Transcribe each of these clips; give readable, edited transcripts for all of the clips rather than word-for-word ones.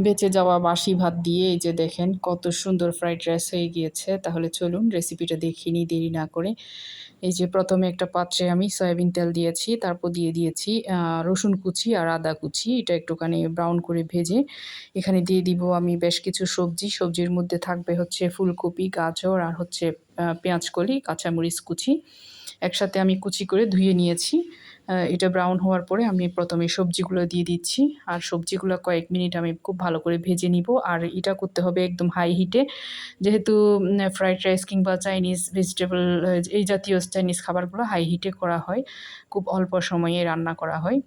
বেঁচে যাওয়া বাসি ভাত দিয়ে এই যে দেখেন কত সুন্দর ফ্রাইড রাইস হয়ে গিয়েছে। তাহলে চলুন রেসিপিটা দেখিয়ে নিই দেরি না করে। এই যে প্রথমে একটা পাত্রে আমি সয়াবিন তেল দিয়েছি, তারপর দিয়ে দিয়েছি রসুন কুচি আর আদা কুচি। এটা একটুখানি ব্রাউন করে ভেজে এখানে দিয়ে দিব আমি বেশ কিছু সবজি। সবজির মধ্যে থাকবে হচ্ছে ফুলকপি, গাজর আর হচ্ছে পেঁয়াজকলি, কাঁচামরিচ কুচি। একসাথে আমি কুচি করে ধুয়ে নিয়েছি। এটা ব্রাউন হওয়ার পরে আমি প্রথমে সবজিগুলো দিয়ে দিচ্ছি। আর সবজিগুলো কয়েক মিনিট আমি খুব ভালো করে ভেজে নিব। আর এটা করতে হবে একদম হাই হিটে। যেহেতু ফ্রাইড রাইস কিংবা চাইনিজ ভেজিটেবল এই জাতীয় চাইনিজ খাবারগুলো হাই হিটে করা হয়, খুব অল্প সময়ে রান্না করা হয়।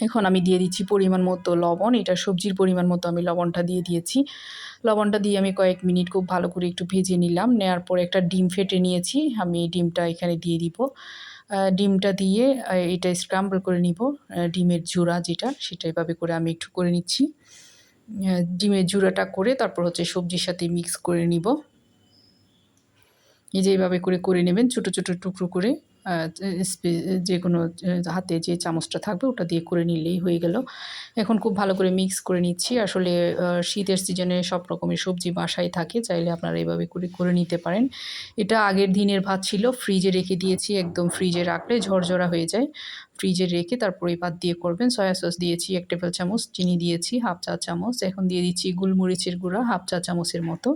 এখন আমি দিয়ে দিচ্ছি পরিমাণ মতো লবণ। এটা সবজির পরিমাণ মতো আমি লবণটা দিয়ে দিয়েছি। লবণটা দিয়ে আমি কয়েক মিনিট খুব ভালো করে একটু ভেজে নিলাম। নেওয়ার পরে একটা ডিম ফেটে নিয়েছি, আমি ডিমটা এখানে দিয়ে দিব। ডিমটা দিয়ে এটা স্ক্রাম্বল করে নিব। ডিমের ঝুরা যেটা, সেটা এভাবে করে আমি একটু করে নিচ্ছি। ডিমের ঝুরাটা করে তারপর হচ্ছে সবজির সাথে মিক্স করে নিব। এই যে এইভাবে করে নেবেন ছোটো ছোটো টুকরো করে। যে কোনো হাতে যে চামচটা থাকবে ওটা দিয়ে করে নিলেই হয়ে গেল। এখন খুব ভালো করে মিক্স করে নিচ্ছি। আসলে শীতের সিজনে সব রকমের সবজি বাসায় থাকে, চাইলে আপনারা এভাবে করে নিতে পারেন। এটা আগের দিনের ভাত ছিল, ফ্রিজে রেখে দিয়েছি। একদম ফ্রিজে রাখলে ঝরঝরা হয়ে যায়। ফ্রিজে রেখে তারপরে এই ভাত দিয়ে করবেন। সয়া সস দিয়েছি 1 টেবিল চামচ, চিনি দিয়েছি হাফ চা চামচ। এখন দিয়ে দিচ্ছি গোলমরিচের গুঁড়া হাফ চা চামচের মতো।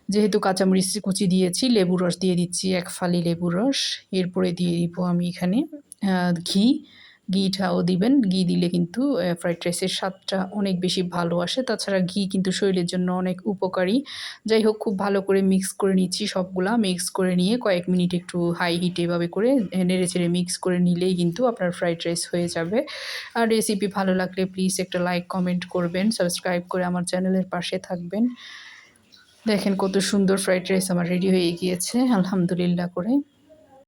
যেহেতু কাঁচামরিচ কুচি দিয়েছি, লেবুর রস দিয়ে দিচ্ছি 1 ফালি লেবুর রস। এরপরে দিয়ে দিব আমি এখানে ঘি। ঘিটাও দিবেন। ঘি দিলে কিন্তু ফ্রাইড রাইসের স্বাদটা অনেক বেশি ভালো আসে। তাছাড়া ঘি কিন্তু শরীরের জন্য অনেক উপকারী। যাই হোক, খুব ভালো করে মিক্স করে নিচ্ছি সবগুলা। মিক্স করে নিয়ে কয়েক মিনিট একটু হাই হিটে এভাবে করে নেড়েচেড়ে মিক্স করে নিলেই কিন্তু আপনার ফ্রাইড রাইস হয়ে যাবে। আর রেসিপি ভালো লাগলে প্লিজ একটা লাইক কমেন্ট করবেন, সাবস্ক্রাইব করে আমার চ্যানেলের পাশে থাকবেন। দেখেন কত সুন্দর ফ্রাইড রাইস আমার রেডি হয়ে গিয়েছে আলহামদুলিল্লাহ করে।